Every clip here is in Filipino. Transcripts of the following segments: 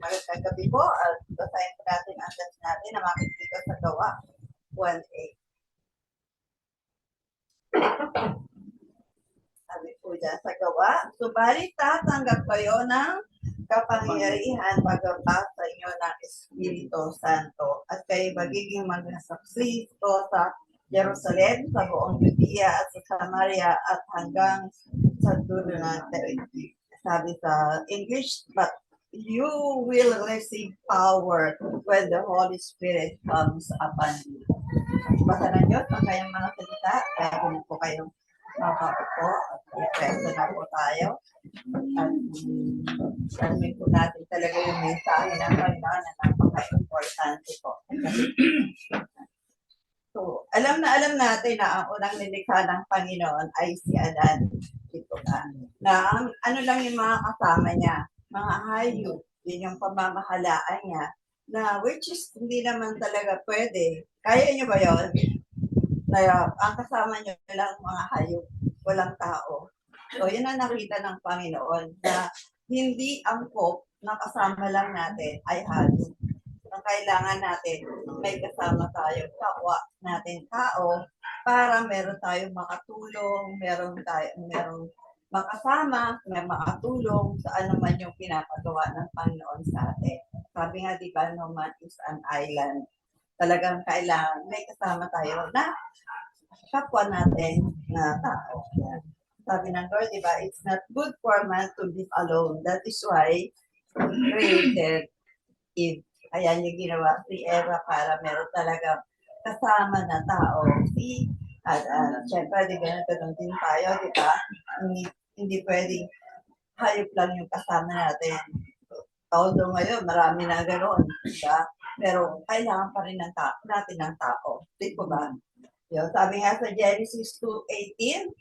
Magandang gabi po at basahin po natin ang text natin na makikita sa gawa 1:8. Sabi po dyan sa gawa, subalit tatanggap kayo ng kapangyarihan pagkabas sa inyo ng Espiritu Santo at kayo magiging magsasaksi ko sa Jerusalem, sa buong Judea at sa Samaria at hanggang sa dulo ng territory. Sabi sa English, but you will receive power when the Holy Spirit comes upon you. Basa na Diyos ang kayang mga salita, kaya kung po kayong makaupo at i-presa na po tayo. At sabihin po natin talaga yung mensahe ng Panginoon na napaka-importante po. So, alam natin na ang unang nilikha ng Panginoon ay si Adan. Ito na ano lang yung mga kasama niya, mga hayop, yun yung pamamahalaan niya, na which is hindi naman talaga pwede. Kaya niyo ba yun? Na ang kasama niyo lang mga hayop, walang tao. So, yun ang nakita ng Panginoon na hindi angkop na kasama lang natin ay hayop. Ang kailangan natin, may kasama tayo, kapwa natin tao, para meron tayong makatulong, merong makasama, may makatulong sa ano man yung pinapagawa ng Panginoon sa atin. Sabi nga, di ba, no man is an island. Talagang kailangan may kasama tayo na kapwa natin na tao. Sabi ng Lord, di ba, it's not good for man to live alone. That is why He created Eve. Kaya niya ginawa si Eva para meron talaga kasama na tao. Siyempre, di ganun din tayo, di ba? Hindi pwedeng hayop lang yung kasama natin. Although ngayon, marami na ganoon, di ba? Pero kailangan pa rin natin ng tao. Di po ba? Yung, sabi nga sa Genesis 2:18.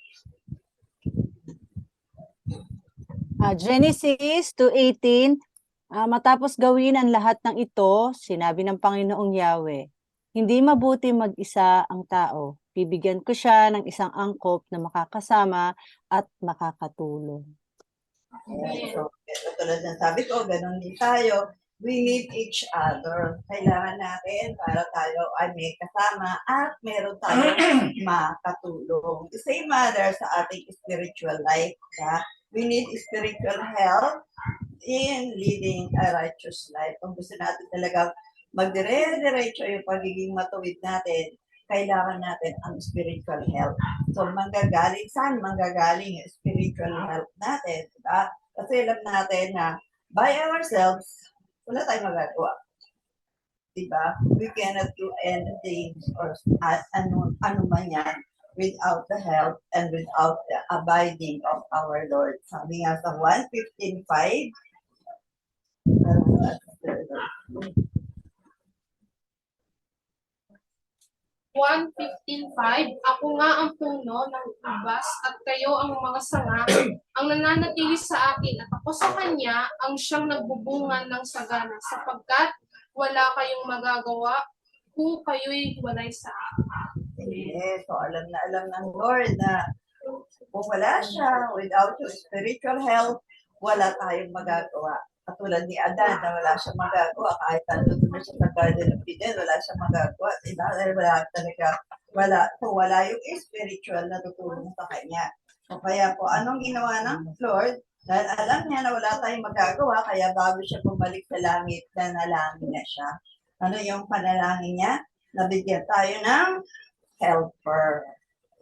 Genesis 2:18, matapos gawin ang lahat ng ito, sinabi ng Panginoong Yahweh, hindi mabuti mag-isa ang tao. Bibigyan ko siya ng isang angkop na makakasama at makakatulong. So, tulad ng sabi ko, ganun din tayo. We need each other. Kailangan natin para tayo ay may kasama at meron tayong makatulong. The same matter sa ating spiritual life. Ha? We need spiritual help in leading a righteous life. Kung gusto natin talaga magdire-diretso yung pagiging matuwid natin, kailangan natin ang spiritual help. So, manggagaling saan? Manggagaling yung spiritual help natin. Diba? Kasi alam natin na by ourselves, wala tayong magagawa. Diba? We cannot do anything or ano man yan without the help and without the abiding of our Lord. Sabi nga sa 1:15:5, 1:15:5, ako nga ang puno ng ubas at kayo ang mga sanga, ang nananatili sa akin at ako sa kanya ang siyang nagbubunga ng sagana sapagkat wala kayong magagawa kung kayo'y walay sa akin. Yes, so alam ng Lord na kung wala siya, without your spiritual help, wala tayong magagawa. Katulad ni Adan na wala siyang magagawa, kahit nandun na siya sa Garden of Eden, wala siyang magagawa. Diba? Wala talaga, wala yung spiritual na tutulong sa kanya. So kaya po, anong ginawa ng Lord? Dahil alam niya na wala tayong magagawa, kaya bago siya bumalik sa langit, nanalangin na siya. Ano yung panalangin niya? Nabigyan tayo ng helper.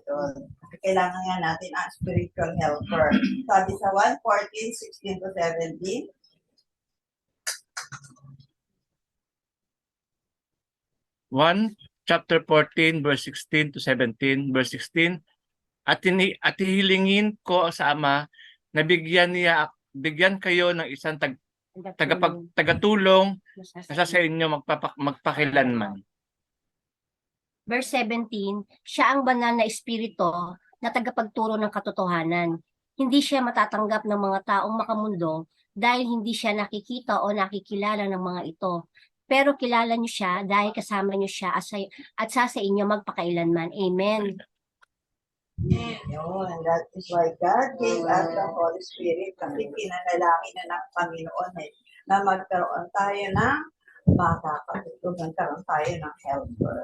Yun. Kailangan nga natin ang spiritual helper. Sabi sa 1:14:16-17, 1 chapter 14 verse 16 to 17, verse 16, at hilingin ko sa Ama na bigyan kayo ng isang tagatulong na sa inyo magpakilanman. Verse 17, siya ang banal na espiritu na tagapagturo ng katotohanan. Hindi siya matatanggap ng mga taong makamundo dahil hindi siya nakikita o nakikilala ng mga ito. Pero kilala niyo siya dahil kasama niyo siya at sa inyo magpakailanman. Amen. Yun, that is why God gave us the Holy Spirit kasi pinanalangin na ng Panginoon na magkaroon tayo ng makakatulog, magkaroon tayo ng helper.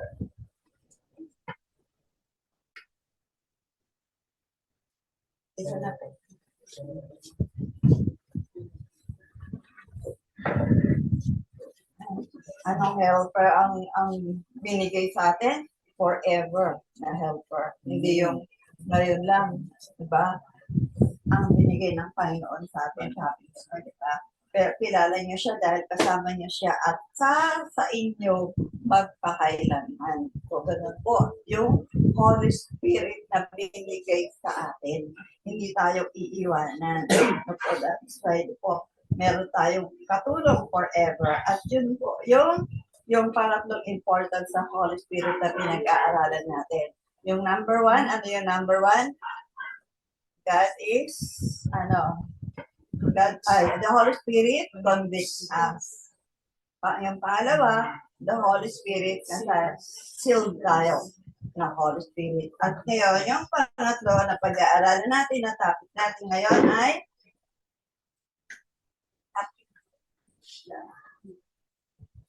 Isa na po. Anong helper ang binigay sa atin? Forever na helper. Hindi yung ngayon lang, di ba? Ang binigay ng Panginoon sa atin, sabi ko, di ba? Pero kilala niyo siya dahil kasama niyo siya at sa inyo magpakailanman. So, ganun po, yung Holy Spirit na binigay sa atin. Hindi tayo iiwanan. So, that's why po, meron tayong katulong forever. At yun po, yung pangatlong importance sa Holy Spirit na pinag-aaralan natin. Yung number one, ano yung number one? God is, the Holy Spirit convicts us. Yung pangalawa, the Holy Spirit, sealed tayo ng Holy Spirit. At ngayon, yung pangatlo na pag-aaralan natin, na topic natin ngayon ay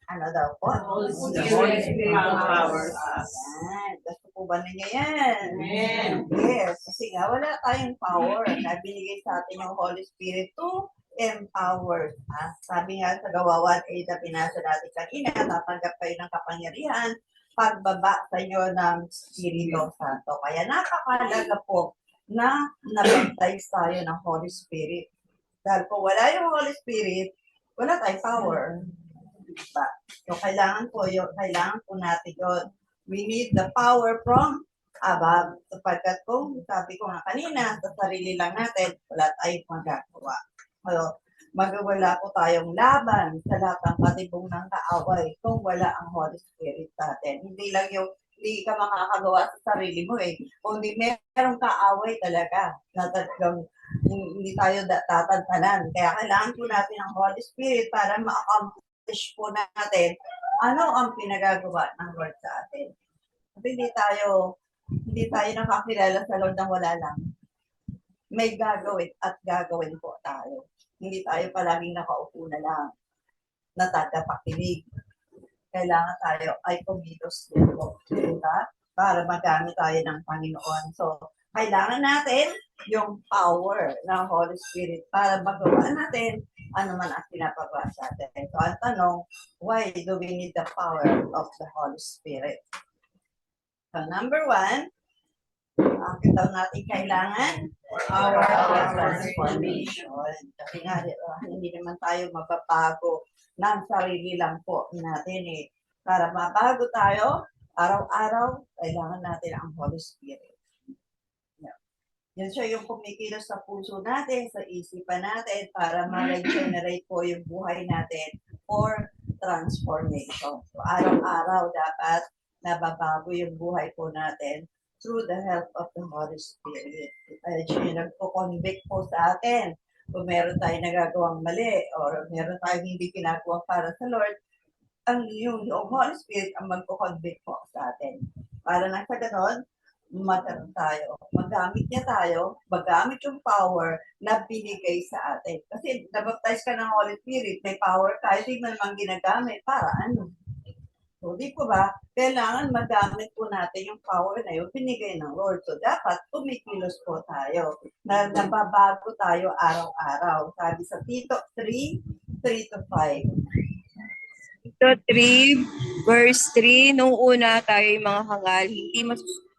ano daw po? Holy Spirit empowers us. Yan. Gusto po ba ninyo yan? Amen. Yes. Kasi nga, wala tayong power na binigay sa atin yung Holy Spirit to empower us. Sabi nga sa Gawa 1:8 na pinasa natin kanina, tatanggap kayo ng kapangyarihan pagbaba sa inyo ng Espiritu Santo. Kaya napakalaga po na nabaptize tayo ng Holy Spirit. Dahil kung wala yung Holy Spirit, wala tayong power. Diba? So, kailangan po natin yun. We need the power from above. Sapagkat kung sabi ko nga kanina, sa sarili lang natin, wala tayong magagawa. So, magwala po tayong laban sa lahat ng patibong ng kaaway kung wala ang Holy Spirit sa atin. Hindi ka makakagawa sa sarili mo eh. Kung hindi merong kaaway talaga, na talagang hindi tayo tatantanan. Kaya kailangan po natin ang Holy Spirit para ma-accomplish po natin ano ang pinagagawa ng Lord sa atin. At hindi tayo nakakilala sa Lord ng wala lang. May gagawin at gagawin po tayo. Hindi tayo palaging nakaupo na lang, natatapakinig. Kailangan tayo ay kumilos din po, diba? Para magamit tayo ng Panginoon. So, kailangan natin yung power ng Holy Spirit para magawa natin ano man ang pinapagawa sa atin. So, ang tanong, why do we need the power of the Holy Spirit? So, number one, ang daw natin kailangan, power of transformation. Kasi nga, hindi naman tayo mababago ng sarili lang po natin eh. Para mabago tayo, araw-araw, kailangan natin ang Holy Spirit. Yan siya yung kumikilos sa puso natin, sa isipan natin, para ma-regenerate po yung buhay natin for transformation. So, araw-araw dapat nababago yung buhay po natin through the help of the Holy Spirit. Ay, siya yung nagpo-convict po sa atin. Kung meron tayong nagagawang mali or meron tayong hindi ginagawa para sa Lord, yung Holy Spirit ang magpo-convict po sa atin. Para nang sa ganon, magkaroon tayo. Magamit niya tayo, magamit yung power na binigay sa atin. Kasi nabaptize ka ng Holy Spirit, may power ka, hindi man naman ginagamit. Para ano? So, di po ba, kailangan magamit po natin yung power na yun, binigay ng Lord. So, dapat kumikilos po tayo. Nababago tayo araw-araw. Sabi sa Tito 3:3-5. Tito 3, verse 3, nung una tayo mga hangal,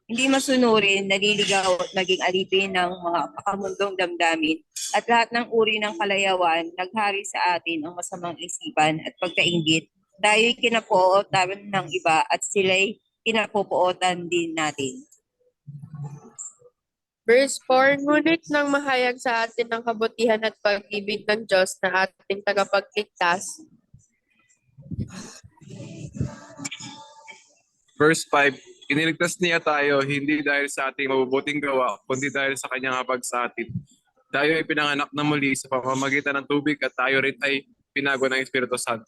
hindi masunurin, naliligaw at maging alipin ng mga pakamundong damdamin at lahat ng uri ng kalayawan, naghari sa atin ang masamang isipan at pagkaingit. Tayo'y kinapootan ng iba at sila'y kinapopootan din natin. Verse 4, ngunit nang mahayag sa atin ang kabutihan at pag-ibig ng Diyos na ating tagapagligtas. Verse 5, iniligtas niya tayo hindi dahil sa ating mabubuting gawa, kundi dahil sa kanyang habag sa atin. Tayo ay pinanganak na muli sa pamamagitan ng tubig at tayo rin ay pinago ng Espiritu Santo.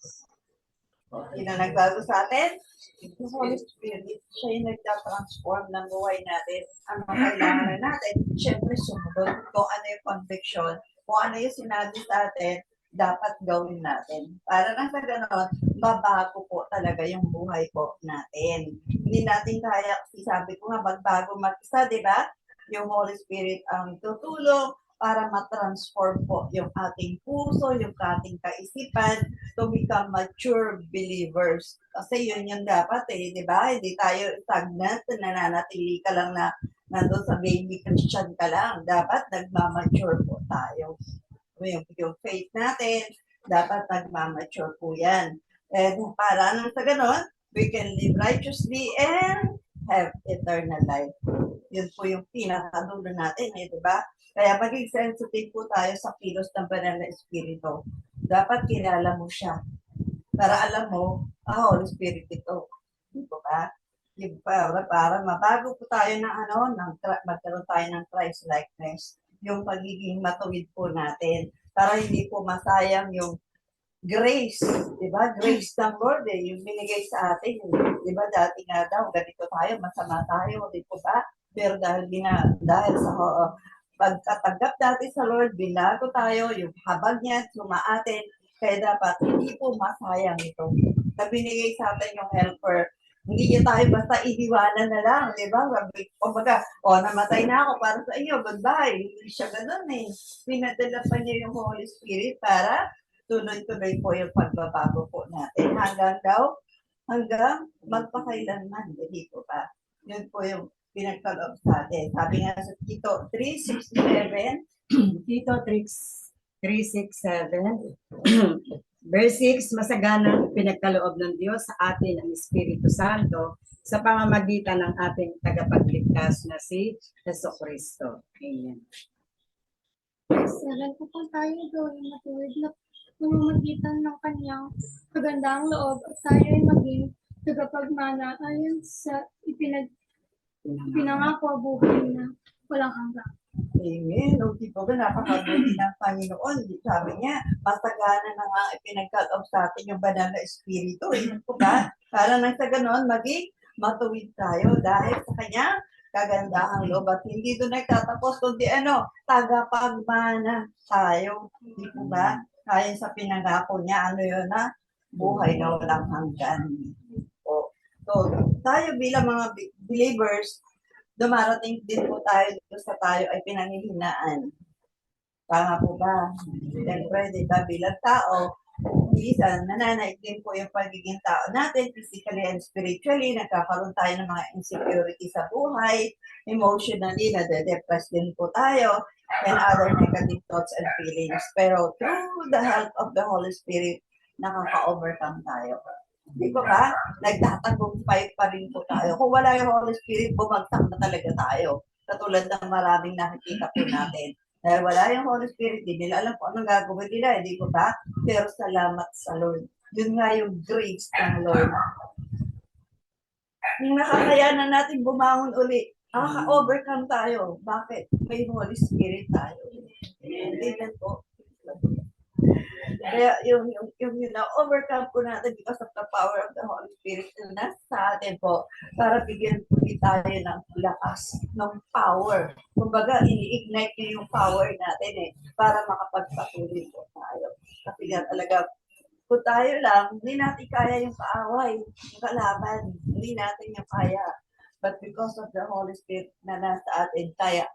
Yun ang nagbago sa atin. Yung Holy Spirit, siya yung nagtatransform ng buhay natin. Ang mga kailangan natin, syempre sumunod kung ano yung conviction, kung ano yung sinabi sa atin, dapat gawin natin. Para na sa gano'n, babago po talaga yung buhay po natin. Hindi natin kaya, sabi ko nga, magbago mag-isa, di ba? Yung Holy Spirit ang tutulong para ma-transform po yung ating puso, yung ating kaisipan to become mature believers. Kasi yun yung dapat di ba? Hindi tayo stagnant, nananatili ka lang na nandun sa baby Christian ka lang. Dapat nagmamature po tayo. Yung faith natin, dapat nagmamature po yan. And para nang sa ganon, we can live righteously and have eternal life. Yun po yung pinakadulo natin, di ba? Kaya maging sensitive po tayo sa kilos ng banal na espiritu. Dapat kilala mo siya. Para alam mo, Holy Spirit ito. Di ba? Para mabago po tayo ng magkaroon tayo ng Christ likeness. Yung pagiging matuwid po natin. Para hindi po masayang yung grace, di ba? Grace ng Lord yung binigay sa atin. Di ba? Dati nga daw, ganito tayo, masama tayo, di po ba? Pero dahil sa pagkatanggap natin sa Lord, binago tayo, yung habag niya, sumaatin, kaya dapat hindi po masayang ito. Na binigay sa atin yung helper, hindi niya tayo basta iniwanan na lang, di ba? Kumbaga, namatay na ako para sa inyo, goodbye. Hindi siya ganun Pinadala pa niya yung Holy Spirit para tuloy-tuloy po yung pagbabago po natin. Hanggang magpakailanman, hindi po ba? Yun po yung pinagkaloob sa atin. Sabi nga sa Tito 3:67, Tito 3:67, verse 6, masaganang pinagkaloob ng Diyos sa atin ang Espiritu Santo sa pamamagitan ng ating tagapagligtas na si Jesucristo. Amen. Salan ko po tayo gawin matuwid na pamamagitan ng kanyang kagandang loob at tayo ay maging tagapagmana ayon sa pinangako buhay na walang hanggan. Amen. Okay po ba, napakabuti ng Panginoon. Sabi niya, masagana na nga ipinagkaloob sa atin yung banal na espiritu. Yun po ba? Para nang sa ganon, maging matuwid tayo dahil sa kanya kagandahang loob. At hindi doon nagtatapos, kundi tagapagmana tayo. Hindi po ba? Kaya sa pinangako niya, yun buhay na walang hanggan. So, tayo bilang mga believers, dumarating din po tayo sa tayo ay pinanghihinaan. Tama po ba? Siyempre, di ba, bilang tao, minsan nananaig din po yung pagiging tao natin, physically and spiritually, nagkakaroon tayo ng mga insecurity sa buhay, emotionally, nade-depress din po tayo, and other negative thoughts and feelings. Pero through the help of the Holy Spirit, nakaka-overcome tayo. Di ba ba? Nagtatagumpay pa rin po tayo. Kung wala yung Holy Spirit, bumagsak na talaga tayo. Katulad ng maraming nakikita po natin. Dahil wala yung Holy Spirit, di nila alam kung anong gagawin nila, hindi ko ba? Pero salamat sa Lord. Yun nga yung grace ng Lord. Yung nakakayanan natin bumangon uli, nakaka-overcome tayo. Bakit? May Holy Spirit tayo. Amen po. Kaya yung na-overcome po natin because of the power of the Holy Spirit na nasa atin po para bigyan po tayo ng lakas, ng power. Kumbaga, ini-ignite niyo yung power natin para makapagpatuloy po tayo. Kasi nga talaga, kung tayo lang, hindi natin kaya yung kaaway, yung kalaban. Hindi natin yung kaya. But because of the Holy Spirit na nasa atin, kaya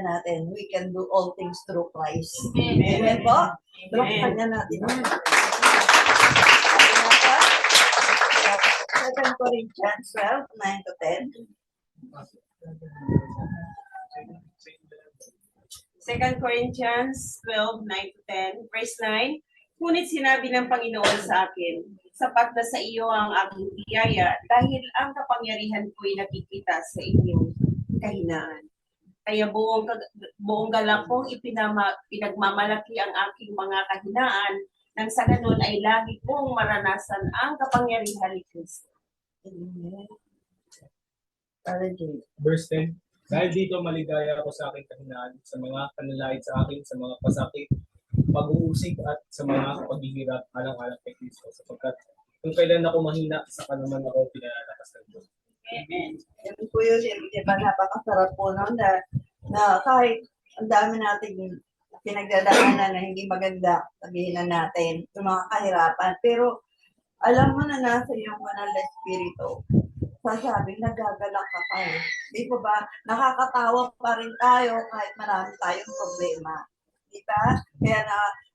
natin. We can do all things through Christ. Amen po? Drop kanya natin. 2 Corinthians 12:9-10. 2 Corinthians 12:9-10, verse 9, ngunit sinabi ng Panginoon sa akin, sapat na sa iyo ang aking biyaya dahil ang kapangyarihan ko'y nakikita sa inyong kahinaan. Kaya buong galak kong pinagmamalaki ang aking mga kahinaan nang sa ganun ay lagi kong maranasan ang kapangyarihan ni Kristo. Amen. Verse 10, dahil dito maligaya ako sa aking kahinaan, sa mga panalait sa akin, sa mga pasakit, pag-uusig at sa mga paghihirap alang-alang kay Kristo, sapagkat kung kailan ako mahina, saka naman ako pinalalakas ng Diyos. Amen. Yan po yun, di ba, napakasarap po nun na kahit ang dami nating pinagdadaanan na hindi maganda, sabihin na natin, yung mga kahirapan. Pero alam mo na nasa iyong banal na espiritu, sasabing nagagalak ka pa eh. Di ba ba? Nakakatawa pa rin tayo kahit marami tayong problema. Di ba? Kaya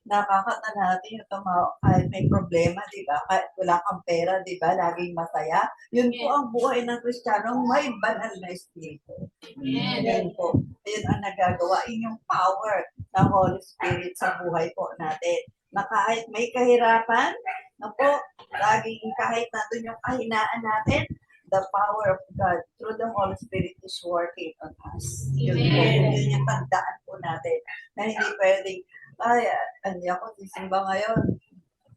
nakakata natin yung tumawa kahit may problema, di ba? Kahit wala kang pera, di ba? Laging masaya. Yun po ang buhay ng Kristiyanong may banal na espiritu. Yan po. Yun ang nagagawa. Yun yung power ng Holy Spirit sa buhay po natin. Na kahit may kahirapan, na po, laging kahit natin yung kahinaan natin, the power of God through the Holy Spirit is working on us. Yun po, yun yung tandaan po natin. Na hindi pwedeng, ay, hindi ako sisimba ngayon.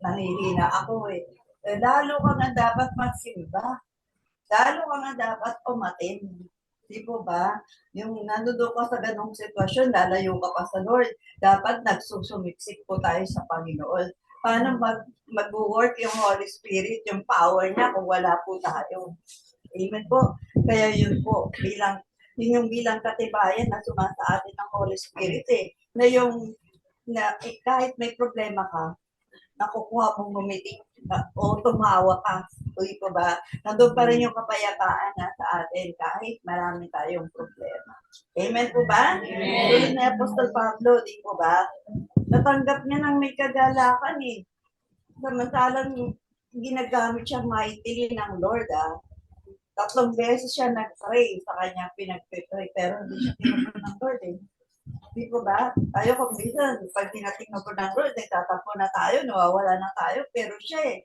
Nangihina ako eh. Lalo ka nga dapat magsimba. Lalo ka nga dapat umatin. Di po ba? Yung nandoon ka sa ganong sitwasyon, lalayo ka pa sa Lord. Dapat nagsusumiksik po tayo sa Panginoon. Paano mag-work yung Holy Spirit, yung power niya kung wala po tayo. Amen po. Kaya yun po, yun yung bilang katibayan na sumasa atin ng Holy Spirit eh. Kahit may problema ka, nakukuha mong ngumiti o tumawa ka. Uy po ba? Nandun pa rin yung kapayapaan na sa atin kahit marami tayong problema. Amen po ba? Tulad ni Apostol Pablo, di po ba? Natanggap niya ng may kagalakan eh. Samantalang ginagamit siya mightily ng Lord 3 beses siya nag-pray sa kanya pinag-pray pero hindi siya tinupon ng Lord eh. Di po ba? Tayo kung minsan, pag tinatingnan po ng Lord, nagtatapo na tayo, nawawala na tayo, pero siya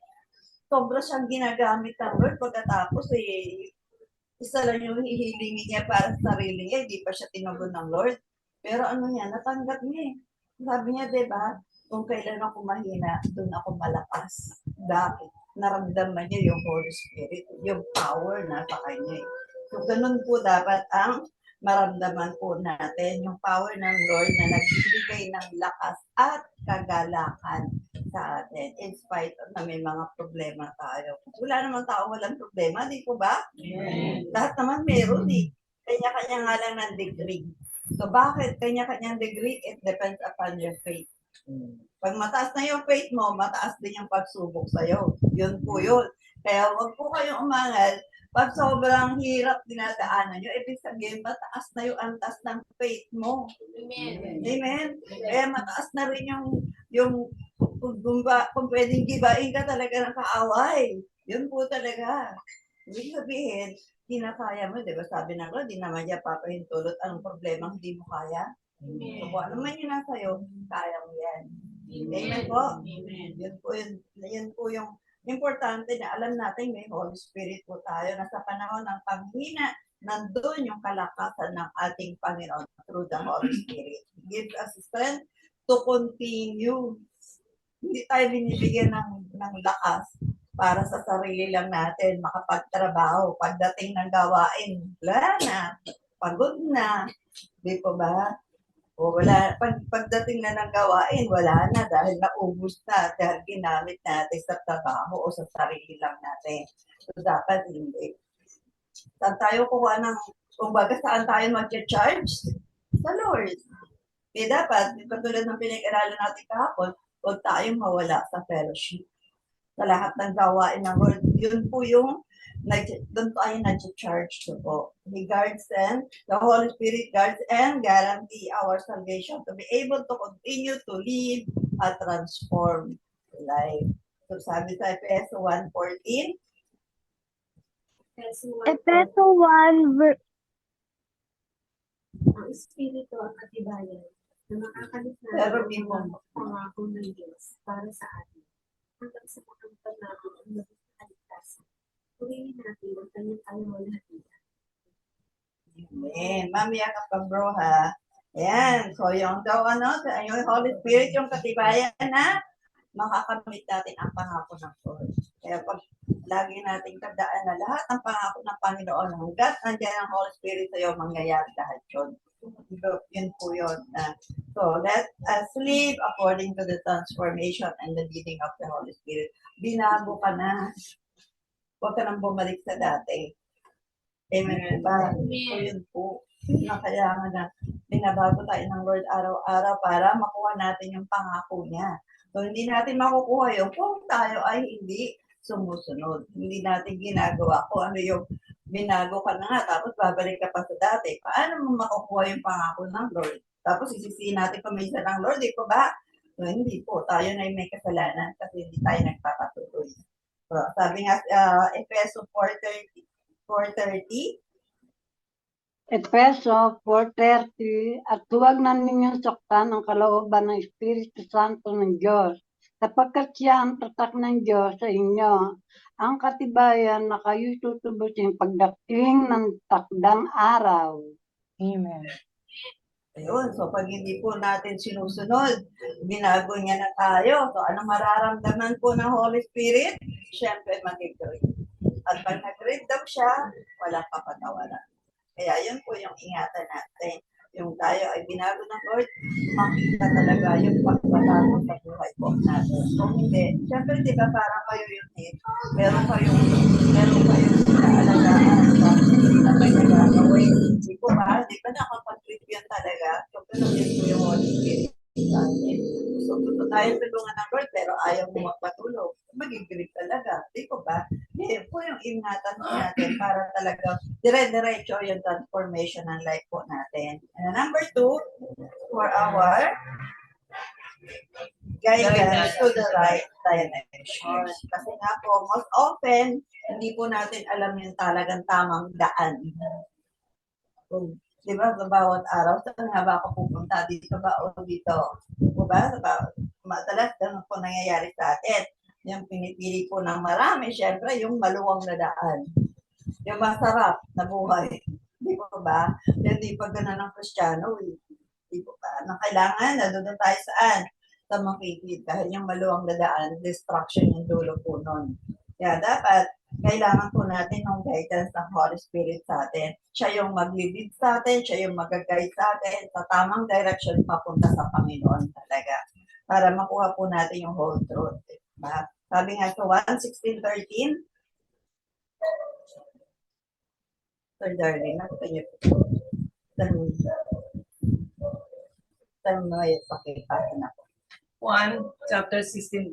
sobra siyang ginagamit ng Lord pagkatapos isa lang yung hihilingin niya para sa sarili niya, hindi pa siya tinugon ng Lord. Pero natanggap niya eh. Sabi niya, di ba, kung kailan ako mahina, doon ako malakas. Dahil naramdaman niya yung Holy Spirit, yung power na sa kanya. So, ganun po dapat ang maramdaman po natin yung power ng Lord na nagbibigay ng lakas at kagalakan sa atin in spite na may mga problema tayo. Wala naman tao walang problema, di po ba? Lahat naman meron eh. Kanya-kanya nga lang ng degree. So bakit kanya-kanyang degree? It depends upon your faith. Pag mataas na yung faith mo, mataas din yung pagsubok sa'yo. Yun po yun. Kaya huwag po kayong umangal. Pag sobrang hirap dinadaanan nyo, ibig sabihin, mataas na yung antas ng faith mo. Amen. Amen? Kaya mataas na rin kung pwedeng gibain ka talaga ng kaaway. Yun po talaga. Ibig sabihin, kinakaya mo, di ba? Sabi ng Lord, di naman niya papahintulot ang problema hindi mo kaya. So, kung ano man yun sa'yo, kaya mo yan. Amen po? Yun po yung importante na alam natin may Holy Spirit po tayo na sa panahon ng panghina, nandun yung kalakasan ng ating Panginoon through the Holy Spirit. Give us strength to continue. Hindi tayo binibigyan ng lakas para sa sarili lang natin makapagtrabaho. Pagdating ng gawain, wala na. Pagod na. Di po ba? O wala, pagdating na ng gawain, wala na dahil naubos na dahil ginamit natin sa trabaho o sa sarili lang natin. So dapat hindi. Saan tayo kuha kumbaga saan tayo mag-charge? Sa Lord. Kaya dapat, katulad ng pinag-aralan natin kahapon, huwag tayong mawala sa fellowship. Sa lahat ng gawain ng Lord, yun po yung doon tayo nag-charge to po. He guards and the Holy Spirit guards and guarantee our salvation to be able to continue to live a transformed life. So sabi sa Efeso 1:14. Efeso 1, ang Espiritu ang katibayan na makakalikha Pero ng di mo. mga pangako ng Diyos para sa atin hanggang sa pagkakamtan natin ang naging kaligtasan. Purihin natin ang kanyang kalawalhatian. Amen. Mamaya ka pa bro ha. Ayan. So yung yung Holy Spirit, yung katibayan na makakamit natin ang pangako ng Lord. Kaya pag lagi nating tandaan na lahat ng pangako ng Panginoon, hanggat nandiyan ang Holy Spirit sa'yo, mangyayari lahat yun. Yun po yun. So let us live according to the transformation and the leading of the Holy Spirit. Binago ka na. Huwag ka nang bumalik sa dati. Amen ba? So yun po. na kailangan na binabago tayo ng Lord araw-araw para makuha natin yung pangako niya. So, hindi natin makukuha yun kung tayo ay hindi sumusunod. Hindi natin ginagawa kung ano yung binago ka na nga, tapos babalik ka pa sa dati. Paano mo makukuha yung pangako ng Lord? Tapos isisihin natin paminsan ng Lord, di po ba? So, hindi po. Tayo na may kasalanan kasi hindi tayo nagpapatuloy. So, sabi nga, Efeso 4:30, Efeso 4:30 at huwag na ninyong saktan ang kalooban ng Espiritu Santo ng Diyos, sapagkat siya ang tatak ng Diyos sa inyo, ang katibayan na kayo'y tutubusin pagdating ng takdang araw. Amen. Ayun, so pag hindi po natin sinusunod, binago niya na tayo. So anong mararamdaman po ng Holy Spirit? Siyempre, mag-grieve. At pag nag-grieve daw siya, walang kapatawaran. Kaya yun po yung ingatan natin. Yung tayo ay binago ng Lord, makita talaga yung pagbabago sa buhay po natin. Kung hindi, siyempre di ba parang kayo yung hit, meron kayong inaalagaan na may nagagawin. Di ko ba? Di ba nakapag-trip yun talaga? So, pinagin ko yung Holy Spirit sa atin. So, gusto tayo tulungan ng Lord, pero ayaw mo magpatulog. Mag-grip talaga. Di ko ba? Yan po yung ingatan natin para talaga dire-diretso yung transformation ng life po natin. And number 2, for our guidance to the right direction. Kasi nga po, most often, hindi po natin alam yung talagang tamang daan. Di ba, sa bawat araw, saan nga ba ako pupunta? Dito ba o dito? Di ba? Madalas, ganun po nangyayari sa atin. Yung pinipili po ng marami, syempre, yung maluwang na daan. Yung masarap na buhay. Di ba ba? Hindi pa ganun ng Kristiyano. Di ba ba? Na kailangan, nandun tayo saan? Sa makikita. Dahil yung maluwang na daan, distraction yung dulo po nun. Kaya dapat, kailangan po natin ng guidance ng Holy Spirit sa atin. Siya yung mag-lead sa atin, siya yung mag-guide sa atin sa tamang direction papunta sa Panginoon talaga. Para makuha po natin yung whole truth. Diba? Sabi nga sa 1:16-13, Sir Darlene, nakita niyo po. Pakipasa na po. 1:16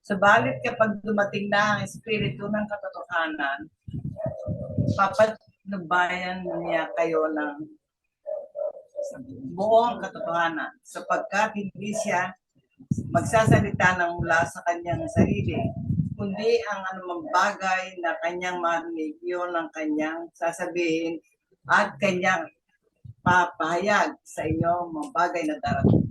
Subalit kapag dumating na ang Espiritu ng katotohanan, papatnubayan niya kayo ng buong katotohanan sapagkat hindi siya magsasalita ng mula sa kanyang sarili, kundi ang anumang bagay na kanyang marinig, yun ang kanyang sasabihin at kanyang papahayag sa inyo mga bagay na darating.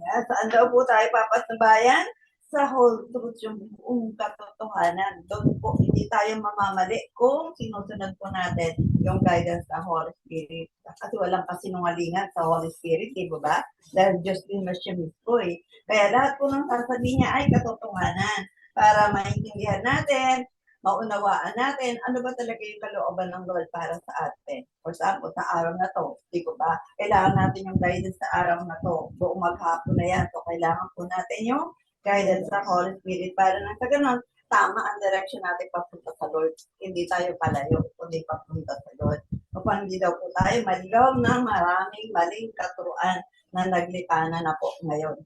Saan daw po tayo papatnubayan? Sa whole truth, yung buong katotohanan. Doon po, hindi tayo mamamali kung sinusunod po natin yung guidance ng Holy Spirit. Kasi walang kasinungalingan sa Holy Spirit, di ba? Dahil Diyos din siya mismo eh. Kaya lahat po ng sasabihin niya ay katotohanan para maintindihan natin, maunawaan natin, ano ba talaga yung kalooban ng Lord para sa atin. For example, sa araw na to, di ko ba? Kailangan natin yung guidance sa araw na to. Buong maghapon na yan. So, kailangan po natin yung guidance ng Holy Spirit para na sa ganun, tama ang direction natin papunta sa Lord. Hindi tayo palayo, kundi papunta sa Lord. Kapag hindi daw po tayo maligaw ng maraming maling katuruan na naglipana na po ngayon.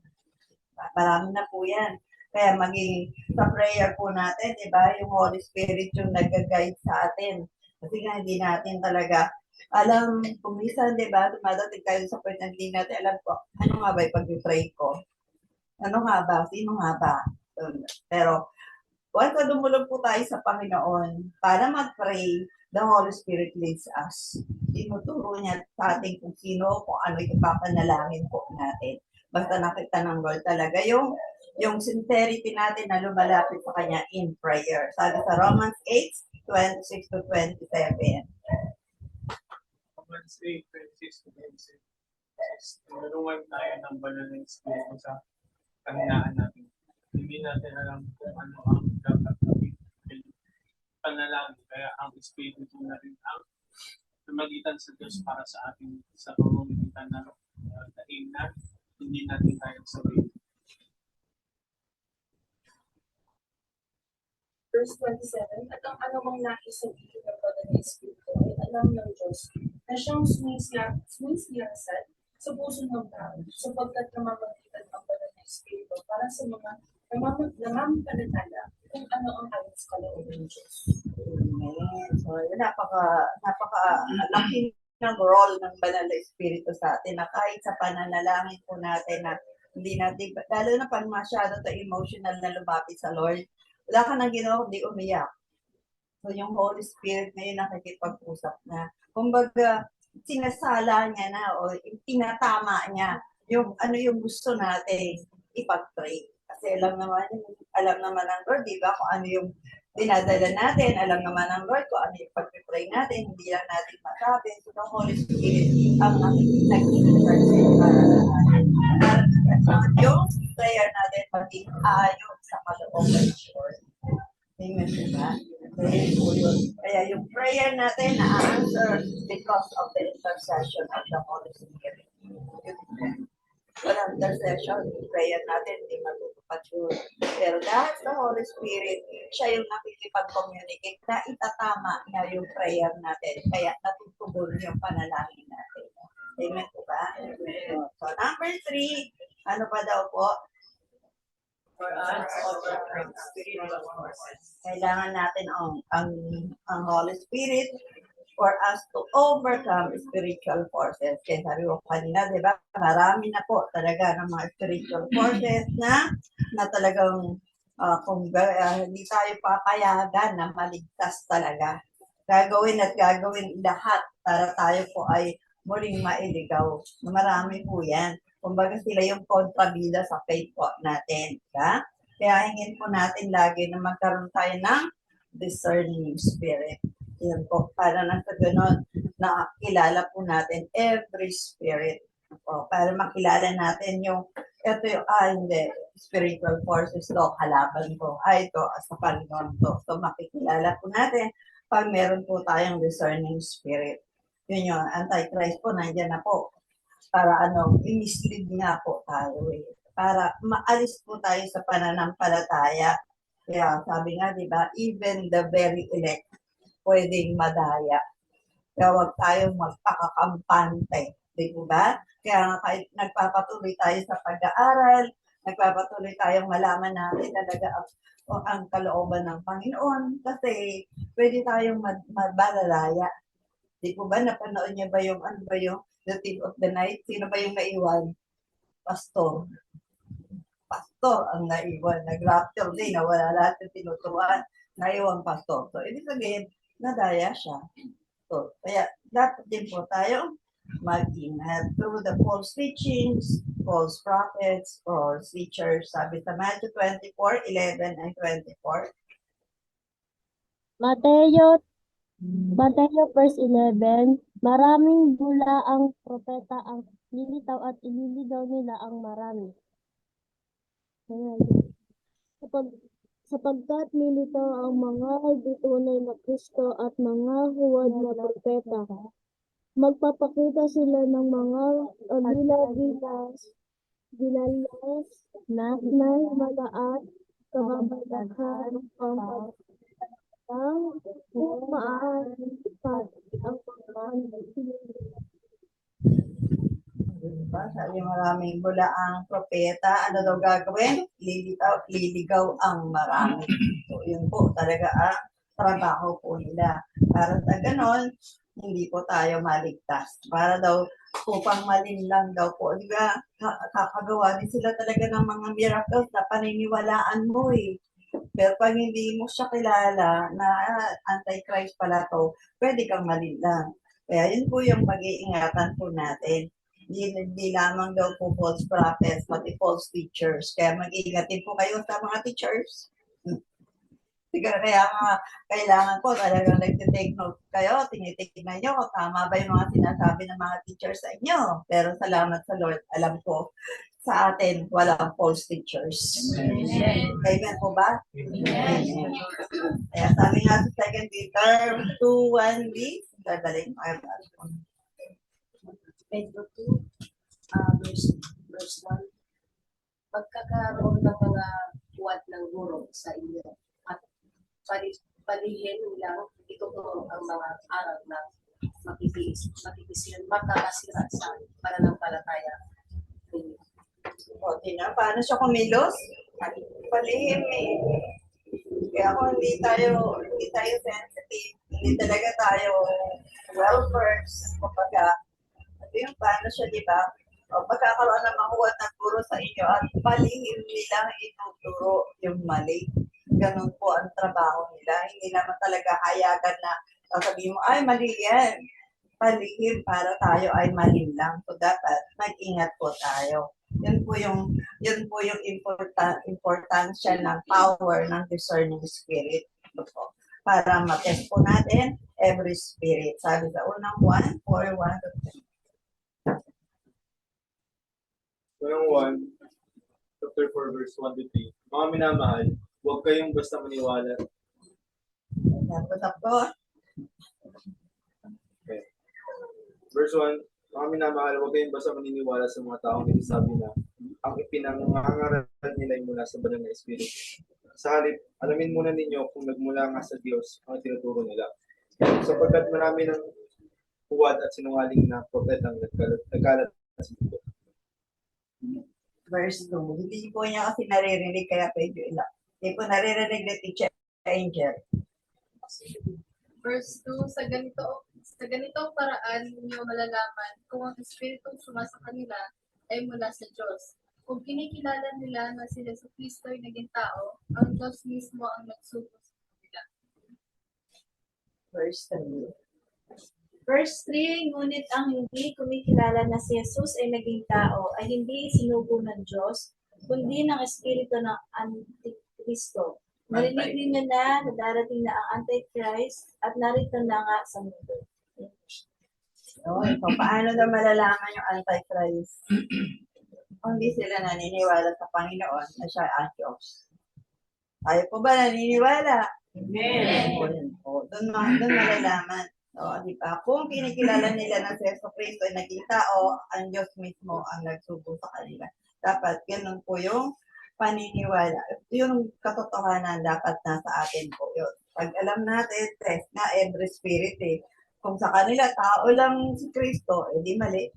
Marami na po yan. Kaya maging sa prayer po natin, di ba, yung Holy Spirit yung nag-guide sa atin. Kasi nga hindi natin talaga alam, kung minsan, di ba, dumadating tayo sa point na hindi natin alam ko, ano nga ba yung pag-pray ko? Ano nga ba? Sino nga ba? Pero, once na dumulog po tayo sa Panginoon, para mag-pray, the Holy Spirit leads us. Tinuturo niya sa atin kung sino, kung ano yung papanalangin po natin. Basta nakita ng Lord talaga yung sincerity natin na lumalapit sa Kanya in prayer. Sabi sa Romans 8:26-27. Romans 8:26-27. Tinulungan tayo ng banal ng Espiritu sa kahinaan natin. Hindi natin alam kung ano ang dapat gawin. Panalangin. Kaya ang Espiritu na rin ang lumagitan sa Diyos para sa ating sa pamamagitan ng dahilan. Hindi natin kayang sabihin. Verse 27, at ang anumang nais sabihin ng ng Espiritu ay alam ng Diyos na siyang sumisiyasat sa puso ng tao sapagkat namamagitan ang banal na Espiritu para sa mga namampalataya kung ano ang ayon sa kalooban ng Diyos. Amen. So, yun, napaka laki ng role ng banal na Espiritu sa atin na kahit sa pananalangin po natin na hindi natin, lalo na pag masyado tayo emotional na lumapit sa Lord, wala ka nang ginawa kundi umiyak. So, yung Holy Spirit na yun nakikipag-usap na. Kumbaga, sinasala niya na o tinatama niya yung ano yung gusto natin ipag-pray. Kasi alam naman ng Lord, di ba, kung ano yung dinadala natin, alam naman ng Lord kung ano yung pag-pray natin, hindi lang natin masabi. So, the Holy Spirit ang nag-intercede para sa atin. Yung prayer natin maging ayon sa kalooban ng Lord. Amen, diba? Kaya yung prayer natin na-answer because of the intercession of the Holy Spirit. Walang intercession, yung prayer natin hindi matutupad yun. Pero dahil sa Holy Spirit, siya yung nakikipag-communicate na itatama niya yung prayer natin. Kaya natutugon yung panalangin natin. Amen po ba? So, number 3, ano pa daw po? For us, overcome spiritual forces. Kailangan natin ang Holy Spirit for us to overcome spiritual forces. Kaya sabi ko kanina, di ba, marami na po talaga ng mga spiritual forces na talagang kung hindi tayo papayagan na maligtas talaga. Gagawin at gagawin lahat para tayo po ay muling mailigaw. Marami po yan. Kumbaga sila yung kontrabida sa faith po natin. Diba? Kaya hingin po natin lagi na magkaroon tayo ng discerning spirit. Yan po, para na sa ganun, nakilala po natin every spirit. Po, para makilala natin yung, ito yung, hindi, spiritual forces to, kalaban ko. Ito, sa Panginoon to. So, makikilala po natin pag meron po tayong discerning spirit. Yun yung Antichrist po, nandiyan na po. Para i-mislead nga po tayo eh. Para maalis po tayo sa pananampalataya. Kaya sabi nga, di ba, even the very elect pwedeng madaya. Kaya huwag tayong magpakakampante. Di ba? Kaya nga kahit nagpapatuloy tayo sa pag-aaral, nagpapatuloy tayong malaman natin talaga ang kalooban ng Panginoon kasi pwede tayong mabalalaya. Di po ba, napanood niya ba yung, The Thief of the Night? Sino ba yung naiwan? Pastor. Pastor ang naiwan. Nag-rapture din, wala lahat yung tinuturuan. Naiwan pastor. So, ibig sabihin, nadaya siya. So, kaya dapat din po tayo mag-ingat through the false teachings, false prophets, false teachers. Sabi sa Matthew 24:11 and 24. Mateo verse 11, maraming bula ang propeta ang lilitaw at ililigaw nila ang marami. Sapagkat lilitaw ang mga hindi tunay na Kristo at mga huwad na propeta. Magpapakita sila ng mga gilalas, nasnay, malaat, kababalaghan, ang maaari ang Sabi maraming bula ang propeta. Ano daw gagawin? Liligaw ang marami. So, yun po talaga ang trabaho po nila. Para sa ganon, hindi po tayo maligtas. Para daw, upang malinlang daw po. Di ba, kakagawa din sila talaga ng mga miracles na paniniwalaan mo eh. Pero pag hindi mo siya kilala na Antichrist pala to, pwede kang malinlang. Kaya yun po yung pag-iingatan po natin. Hindi lamang daw po false prophets, pati false teachers. Kaya mag-iingatin po kayo sa mga teachers. Kaya nga, kailangan po talagang nag-take note kayo, tinitignan nyo kung tama ba yung mga sinasabi ng mga teachers sa inyo. Pero salamat sa Lord, alam ko, sa atin, walang false teachers. Amen. Amen po ba? Amen. Kaya sabi nga sa 2 Peter 2:1b, dadalhin ko kayo. Pedro 2, verse 1. Pagkakaroon ng mga buwat ng guro sa inyo at palihim nilang ituturo ang mga aral na makakasira sa pananampalataya. O, tina, paano siya kumilos? Palihim eh. Kaya kung hindi tayo sensitive, hindi talaga tayo well-versed, kumbaga, ito yung paano siya, di ba? O, pagkakaroon ng makuha na turo sa inyo at palihim nilang ituturo yung mali. Ganun po ang trabaho nila. Hindi naman talaga hayagan na sasabihin mo, ay, mali yan. Palihim para tayo ay mali lang. So, dapat mag-ingat po tayo. Yun po yung importansya ng power ng discerning spirit. Po. Para matest po natin every spirit. Sabi sa unang 1, 4, 1 to 3. Unang 1, chapter 4, verse 1 to 3. Mga minamahal, huwag kayong basta maniwala. Tapos, Okay. Verse 1, mga minamahal, huwag kayong basta maniniwala sa mga taong nagsasabi na ang ipinangangaral nila ay mula sa banal na espiritu. Sa halip, alamin muna ninyo kung nagmula nga sa Diyos ang tinuturo nila. Sapagkat marami ng huwad at sinungaling na propetang nagkalat sa mundo. verse 2. Hindi po niya kasi naririnig kaya medyo ilang. Hindi po naririnig ni Teacher Angel. Verse 2, sa ganitong paraan ninyo malalaman kung ang Espiritong suma sa kanila ay mula sa Diyos. Kung kinikilala nila na si Jesucristo ay naging tao, ang Diyos mismo ang nagsugo sa kanila. Verse 3. Verse 3, ngunit ang hindi kumikilala na si Jesus ay naging tao ay hindi sinugo ng Diyos, kundi ng Espiritu ng Antikristo. Narinig ninyo na darating na ang Antichrist at narito na nga sa mundo. Okay, so paano na malalaman yung Antichrist? Kung di sila naniniwala sa Panginoon na siya ang Diyos. Tayo po ba naniniwala? Amen. O, doon malalaman. O, di ba? Kung kinikilala nila na si Jesucristo ay naging tao, ang Diyos mismo ang nagsugo sa kanila. Dapat ganun po yung paniniwala. Yung katotohanan dapat nasa atin po yun. Pag alam natin, test na every spirit eh. Kung sa kanila, tao lang si Kristo, eh di mali.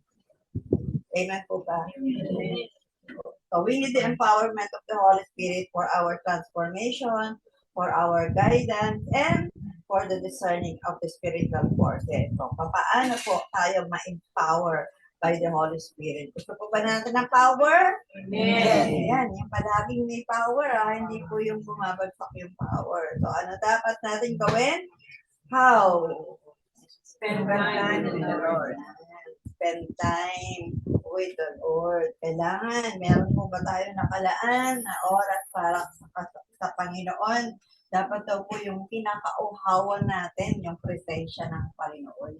Amen po ba? Amen. So we need the empowerment of the Holy Spirit for our transformation, for our guidance, and for the discerning of the spiritual forces. So, paano po tayo ma-empower by the Holy Spirit? Gusto po ba natin ng power? Amen. Yan, yung palaging may power, hindi po yung bumabagsak yung power. So, ano dapat natin gawin? How? Spend time with the Lord. Spend time with the Lord. Kailangan, meron po ba tayo nakalaan na oras para sa Panginoon? Dapat daw po yung pinakauhawan natin, yung presensya ng Panginoon.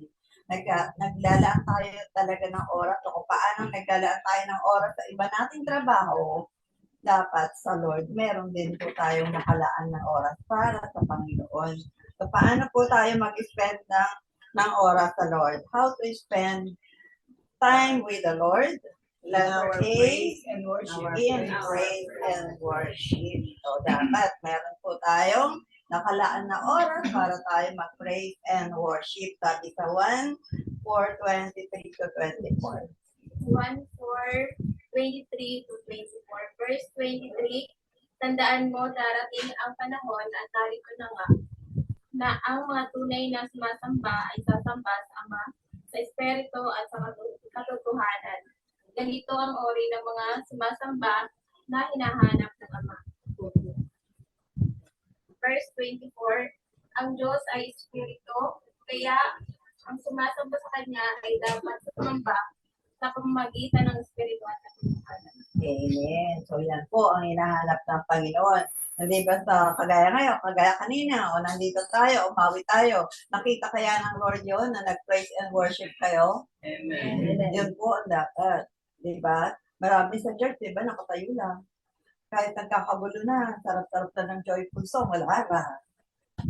Naglalaan tayo talaga ng oras. O kung paano naglalaan tayo ng oras sa iba nating trabaho, dapat sa Lord, meron din po tayong nakalaan ng oras para sa Panginoon. So, paano po tayo mag-spend ng oras sa Lord? How to spend time with the Lord? Letter A, praise and worship. In praise and worship. So, dapat meron po tayong nakalaan na oras para tayo mag-praise and worship. Sabi sa 1, 4:23 to 24. 1:4:23 to 24. Verse 23, tandaan mo, darating ang panahon at narito na nga, na ang mga tunay na sumasamba ay sasamba sa Ama, sa Espiritu at sa katotohanan. Ganito ang ori ng mga sumasamba na hinahanap ng Ama. Verse 24, ang Diyos ay Espiritu, kaya ang sumasamba sa Kanya ay dapat sumamba sa pamamagitan ng Espiritu at katotohanan. Amen. So yan po ang hinahanap ng Panginoon. Hindi basta kagaya ngayon, kagaya kanina, o nandito tayo, umawi tayo. Nakita kaya ng Lord yun na nag-praise and worship kayo? Amen. Yun po ang dapat. Diba? Marami sa church, diba, nakatayo lang. Kahit nagkakagulo na, sarap-sarap na ng joyful song, wala ka.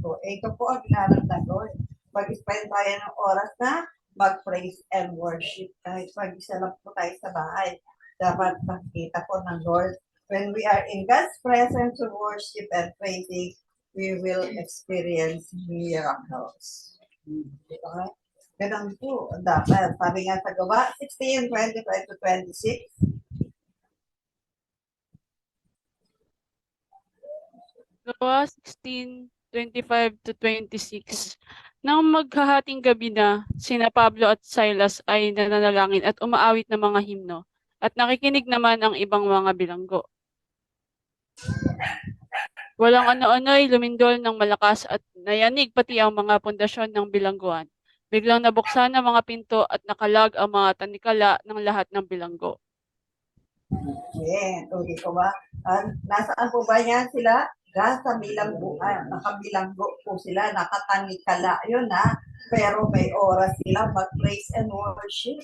So, ito po ang hinahanap ng Lord. Mag-spend tayo ng oras na mag-praise and worship. Kahit mag-isa lang po tayo sa bahay. Dapat makikita po ng Lord. When we are in God's presence to worship and praising, we will experience miracles. Okay? Ganun po, dapat. Sabi nga sa gawa, 16:25-26, Gawa 16:25-26. Nang maghahating gabi na, sina Pablo at Silas ay nananalangin at umaawit ng mga himno, at nakikinig naman ang ibang mga bilanggo. Walang ano-ano'y lumindol ng malakas at nayanig pati ang mga pundasyon ng bilangguan. Biglang nabuksan ang mga pinto at nakalag ang mga tanikala ng lahat ng bilanggo. tuloy ko ba? Nasaan po ba yan sila? Nasa bilanggo, nakabilanggo po sila, nakatanikala yun pero may oras sila mag-praise and worship.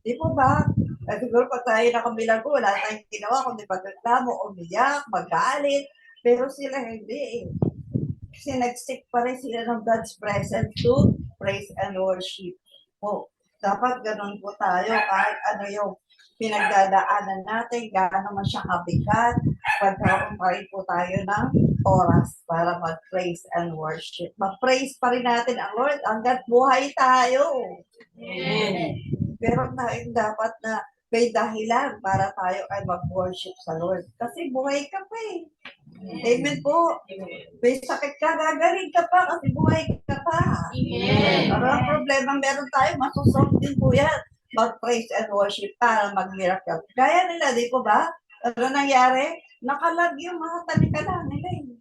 Di po ba? Siguro pag tayo nakabilanggo, wala tayong ginawa kundi pagreklamo, umiyak, magalit, pero sila hindi. Kasi nag-stick pa rin sila ng God's presence to praise and worship. Po, dapat ganun po tayo kahit ano yung pinagdadaanan natin, gaano man siya kabigat, pagkaroon pa rin po tayo ng oras para mag-praise and worship. Mag-praise pa rin natin ang Lord hanggat buhay tayo. Amen. Pero tayo dapat na may dahilan para tayo ay mag-worship sa Lord. Kasi buhay ka pa eh. Amen po. May sakit ka, gagaling ka pa kasi buhay ka pa. Amen. Pero ang problema meron tayo, masusolve din po yan. Mag-praise and worship para mag-miracle. Kaya nila, di po ba? Ano nangyari? Nakalag yung mga tanikala nila eh.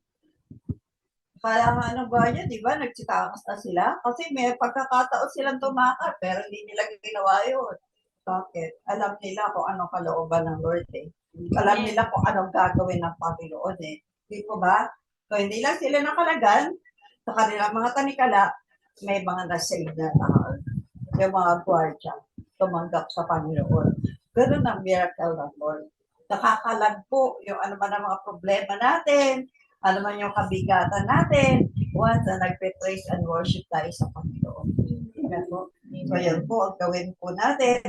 Kaya nga ano ba yun, di ba? Nagsitakas na sila. Kasi may pagkakataon silang tumakar, pero hindi nila ginawa yun. Bakit? Alam nila kung anong kalooban ng Lord eh. Alam nila kung anong gagawin ng Panginoon eh. Di po ba? So hindi lang sila nakalagan sa kanilang mga tanikala, may mga nasave na tao. Yung mga gwardiya tumanggap sa Panginoon. Ganun ang miracle ng Lord. Nakakalag po yung ano man ang mga problema natin, ano man yung kabigatan natin, once na nagpe-praise and worship tayo sa Panginoon. Yan po. So yan po, ang gawin po natin,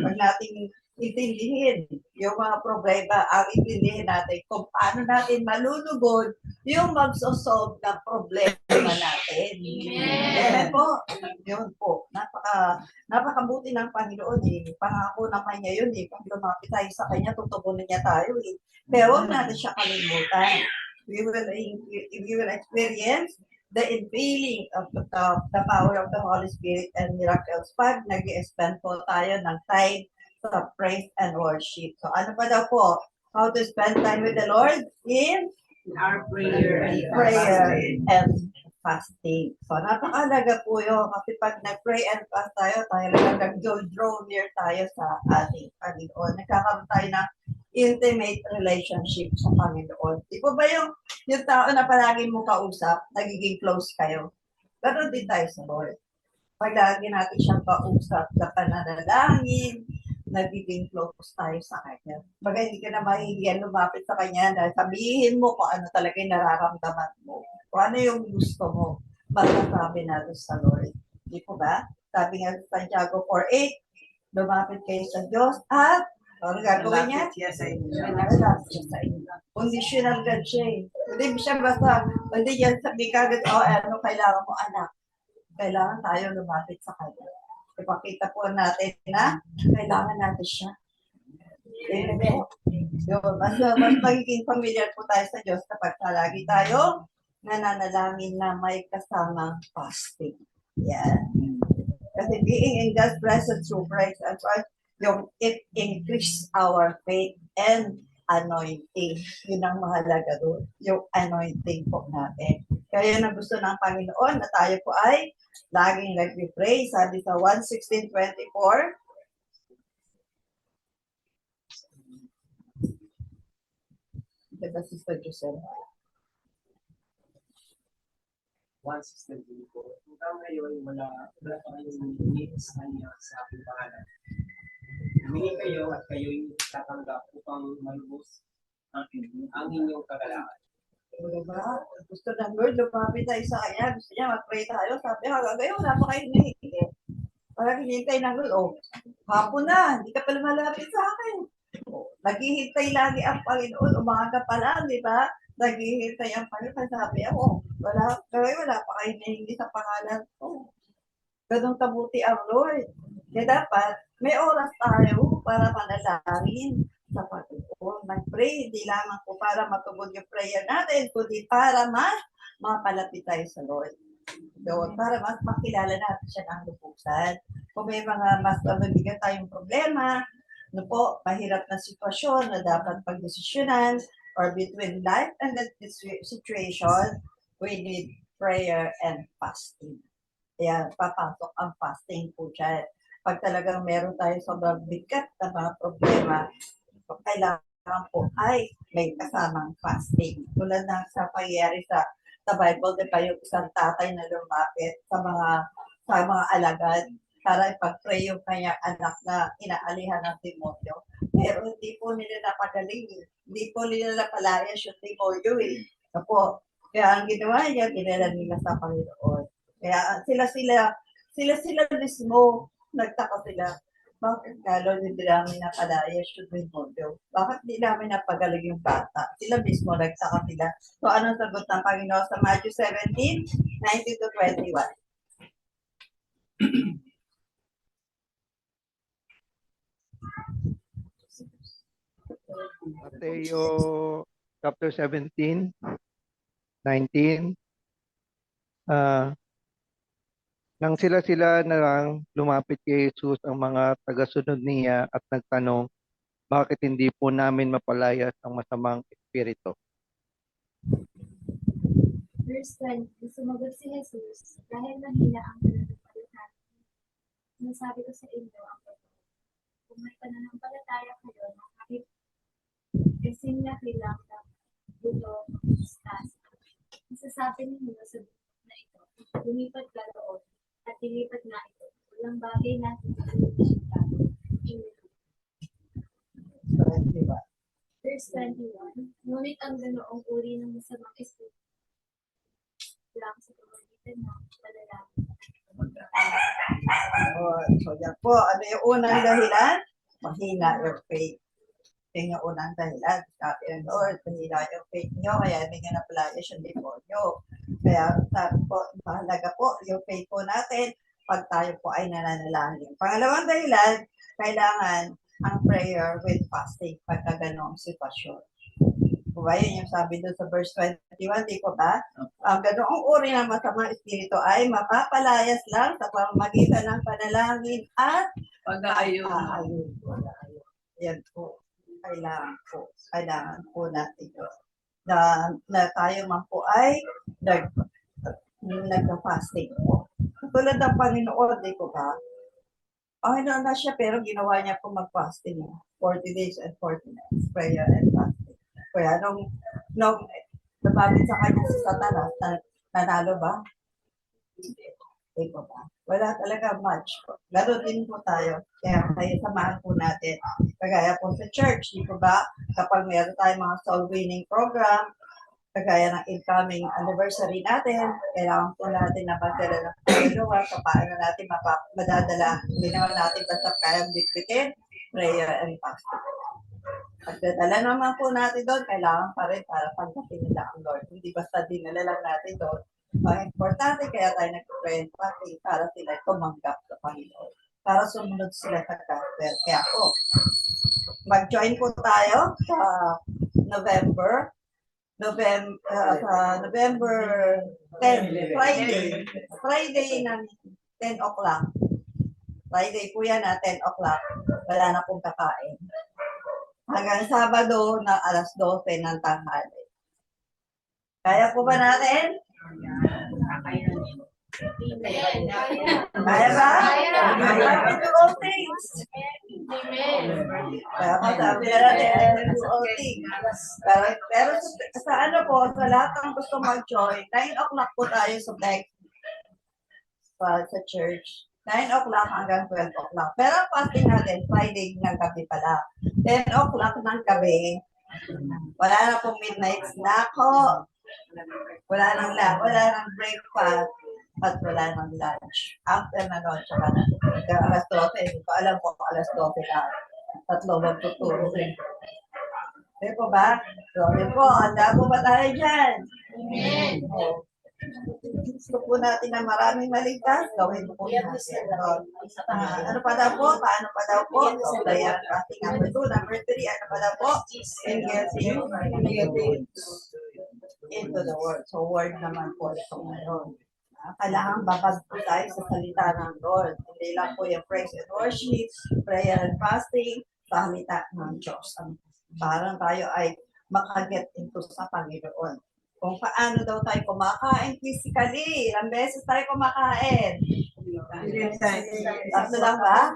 pag nating intindihin yung mga problema, ang intindihin natin kung paano natin malulugod yung magsosolve ng problema natin. Yan po. Yun po. Napakabuti ng Panginoon eh. Pangako naman niya yun eh. Pag lumapit tayo sa Kanya, tutugunin niya tayo eh. Pero huwag natin siya kalimutan. We will experience the infilling of the power of the Holy Spirit and miracles pag nag-spend po tayo ng time sa praise and worship. So ano pa daw po? How to spend time with the Lord? In our prayer and fasting. So napakalaga po yun kasi pag nag-pray and fast tayo lang nag-draw near tayo sa ating Panginoon. Nagkakaroon tayo ng intimate relationship sa Panginoon. Di ba yung tao na palagi mo kausap, nagiging close kayo? Pero din tayo sa Lord. Pag lagi natin siyang kausap na pananalangin, nagiging close tayo sa Kanya. Baga hindi ka na mahihiyan lumapit sa Kanya dahil sabihin mo kung ano talaga yung nararamdaman mo. Kung ano yung gusto mo, masasabi natin sa Lord. Di po ba? Sabi nga sa Santiago 4:8, lumapit kayo sa Diyos at ano gagawin niya? Siya sa inyo. Conditional God siya eh. Hindi siya basta, hindi yan sabi kagad, ano kailangan mo anak. Kailangan tayo lumapit sa Kanya. Ipakita po natin na kailangan natin siya. Mas magiging familiar po tayo sa Diyos kapag lagi tayo nananalangin na may kasamang fasting. Yan. Kasi being in God's presence through praise and worship, it increases our faith and anointing. Yun ang mahalaga doon. Yung anointing po natin. Kaya na gusto ng Panginoon na tayo po ay laging nag-pray. Sabi sa 1:16-24, diba Sister Joseph? 1:16 po. Hanggang ngayon, wala pa kayong hinihingi sa Kanya sa aking pangalan. Humingi kayo at kayo'y tatanggap upang malubos ang inyong kagalakan. Diba? Gusto ng Lord, lumapit tayo sa Kanya. Gusto niya mag-pray tayo. Sabi, hanggang ngayon, wala pa kayo hinihingi. Parang hinihintay ng Lord, hapon na, hindi ka pa lumalapit sa akin. Naghihintay lagi ang Panginoon, umaga pa lang, di ba? naghihintay ang Panginoon. Sabi ako, wala pa kayo nahingi sa pangalan ko. Ganun kabuti ang Lord. Kaya dapat, may oras tayo para manalangin sa Panginoon. Mag-pray, hindi lamang po para matubog yung prayer natin, kundi para mapalapit tayo sa Lord. Doon, para mas makilala natin siya ng lubusan. Kung may mga mas mabibigat tayong problema, mahirap na sitwasyon na dapat pagdesisyonan, or between life and death situation, we need prayer and fasting. Kaya papasok ang fasting po dyan. Pag talagang meron tayo sobrang bigat na mga problema, kailangan po ay may kasamang fasting. Tulad ng sa pangyayari sa Bible, di ba yung isang tatay na lumapit sa mga alagad para ipag-pray yung kanyang anak na inaalihan ng demonyo. Pero hindi po nila napagaling. Hindi po nila napalayas yung demonyo eh. Kaya ang ginawa niya, dinala nila sa Panginoon. Kaya sila mismo, nagtaka sila. Bakit nga, Lord, hindi namin napalayas yung demonyo? Bakit hindi namin napagaling yung bata? Sila mismo, nagtaka sila. So, anong sagot ng Panginoon sa Matthew 17, 19-21? Mateo chapter 17, 19. Nang sila na lang lumapit kay Jesus ang mga tagasunod niya at nagtanong, bakit hindi po namin mapalayas ang masamang espiritu? Verse 20, sumagot si Jesus, dahil mahina ang pananampalataya. Sinasabi ko sa inyo ang totoo. Kung may pananampalataya kayo na kahit kasing laki lang ng buto ng istas, masasabi ninyo sa buto na ito, lumipat ka roon at ilipat na ito. Walang bagay na Verse 21, ngunit ang ganoong uri ng masamang espiritu lang sa pamamagitan ng panalangin. So yan po, ano yung unang dahilan? Mahina your faith. Yung unang dahilan. Sabi ng Lord, mahina yung faith nyo, kaya hindi nyo napalayas yung demonyo. Kaya sabi po, mahalaga po yung faith po natin pag tayo po ay nananalangin. Pangalawang dahilan, kailangan ang prayer with fasting pagka ganong sitwasyon. Diba? Yun yung sabi doon sa verse 21, di ko ba? Ang ganoong uri ng masamang espiritu ay mapapalayas lang sa pamamagitan ng panalangin at pag-aayon. Yan po. Kailangan po natin yun. Na tayo man po ay nag-fasting po. Tulad ng Panginoon, di ko ba? Panginoon na siya, pero ginawa niya po mag-fasting. 40 days and 40 nights, prayer and fasting. Kaya nung nababit sa kanya si Satanas, nanalo ba? Hindi ko ba? Wala talaga much. Laro din po tayo. Kaya samahan po natin. Kagaya po sa church, di ko ba? Kapag mayroon tayong mga soul winning program, kagaya ng incoming anniversary natin, kailangan po natin na magdala ng pagdalawa sa paano natin madadala. Hindi naman natin basta kayang bitbitin, prayer and fasting. Pagdadala naman po natin doon, kailangan pa rin para pagdating nila ang Lord. Hindi basta dinala lang natin doon. Ang importante, kaya tayo nag-pray and fasting para sila tumanggap sa Panginoon. Para sumunod sila sa gospel. Kaya po, mag-join po tayo sa November 10, Friday ng 10 o'clock. Friday po yan 10 o'clock. Wala na pong kakain. Hanggang Sabado na alas 12 ng tanghali. Kaya po ba natin? Kaya ba? Kaya do all things. Kaya pa sabi na natin, do all things. Pero sa ano po, sa lahat ng gusto mag-join, 9 o'clock po tayo sa next sa church. 9 o'clock hanggang 12 o'clock. Pero ang fasting natin, Friday ng gabi pala. 10 o'clock ng gabi. Wala na pong midnight snack ho. Wala nang breakfast at wala nang lunch. After na nun, tsaka na alas 12. Hindi ko alam kung alas 12 na. Tatlo magtuturo. Di po ba? So, yun po, handa po ba tayo dyan? Amen. Oh. Gusto po natin na maraming maligtas, gawin po natin. So, ano pa daw po? Paano pa daw po? So, prayer fasting number 2. Number 3, ano pa daw po? Engaging into the word. So, word naman po ito ngayon. Kailangan babag po tayo sa salita ng Lord. Hindi lang po yung praise and worship, prayer and fasting, salita ng Diyos. Parang tayo ay makaget into sa Panginoon. Kung paano daw tayo kumakain physically, ilang beses tayo kumakain. Tatlo lang ba?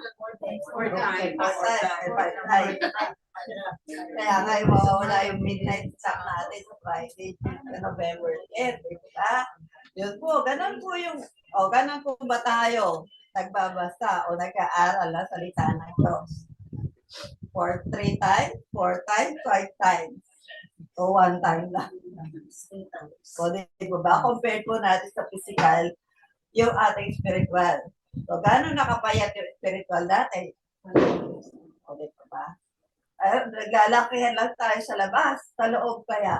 4 times. Kaya ngayon mawawala yung midnight snack natin sa Friday, November 10, di ba? Yun po, ganun po yung, ganun po ba tayo nagbabasa o nag-aaral na salita ng Diyos? 3 times, 4 times, 5 times. O 1 time lang. So, di ba? Compare po natin sa physical, yung ating spiritual. So, gano'n nakapayat yung spiritual natin? O, di ba? Naglalakihan lang tayo sa labas, sa loob kaya.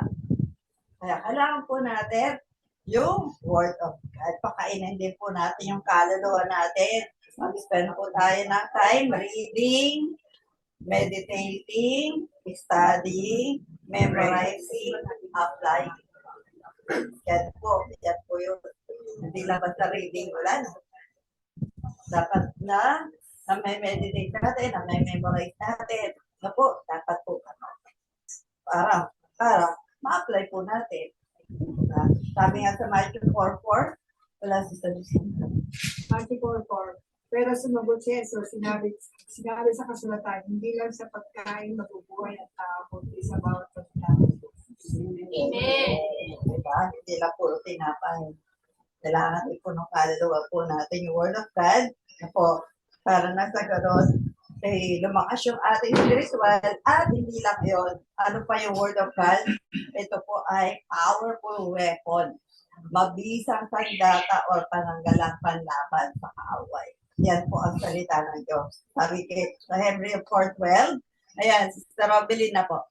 Kaya kailangan po natin yung Word of God. Pakainin din po natin yung kaluluwa natin. Mag-spend po tayo ng time reading, meditating, studying, memorizing, applying. Yan po yung hindi lang basta reading wala na. Dapat na may meditate natin, na may memorize natin. Na po, dapat po para ma-apply po natin. Sabi nga sa Matthew 4:4, wala si Matthew 4:4. Pero sumagot si Jesus, sinabi sa kasulatan, hindi lang sa pagkain mabubuhay at tao, kundi sa bawat pagkain. Amen. Diba? Hindi lang puro tinapay. Kailangan ipunong kaluluwa po natin yung Word of God. Na po, para nasa gano'n, lumakas yung ating spiritual at hindi lang yun. Ano pa yung Word of God? Ito po ay powerful weapon. Mabisang sandata o pananggalang panlaban sa kaaway. Yan po ang salita ng Diyos. Sabi sa Hebreo 4:12. Ayan, Sister Robeline na po.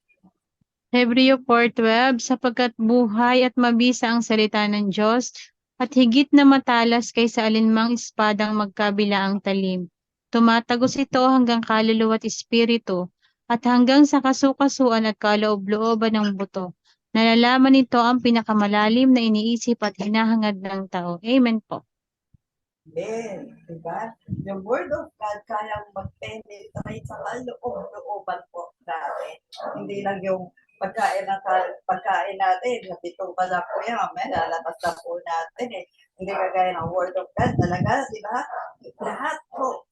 Hebreo 4:12, sapagkat buhay at mabisa ang salita ng Diyos at higit na matalas kaysa alinmang espadang magkabilaang talim. Tumatagos ito hanggang kaluluwa at espiritu at hanggang sa kasukasuan at kaloob-looban ng buto. Nalalaman nito ang pinakamalalim na iniisip at hinahangad ng tao. Amen po. Amen. Diba? Yung Word of God kayang mag-penetrate sa kaloob-looban po natin. Hindi lang yung pagkain natin, napitong pa na po yan, may lalabas na po natin eh. Hindi kagaya ng Word of God talaga, di ba? Lahat po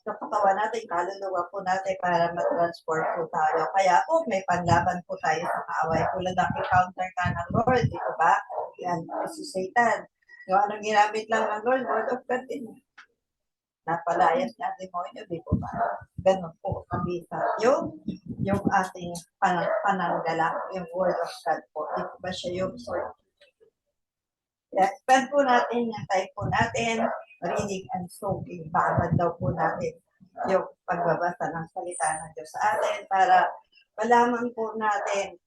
sa katawan natin, kaluluwa po natin para ma-transform po tayo. Kaya po, may panlaban po tayo sa kaaway. Tulad ng encounter ka ng Lord, di ba? Yan, si Satan. Yung anong ginamit lang ng Lord, Word of God din. Napalayas na demonyo, di po ba? Ganun po, kabisa. Yung ating pananggala, yung Word of God po. Di po ba siya yung sword? Spend po natin, yung time po natin, reading and soaking. Babad daw po natin yung pagbabasa ng salita ng Diyos sa atin para malaman po natin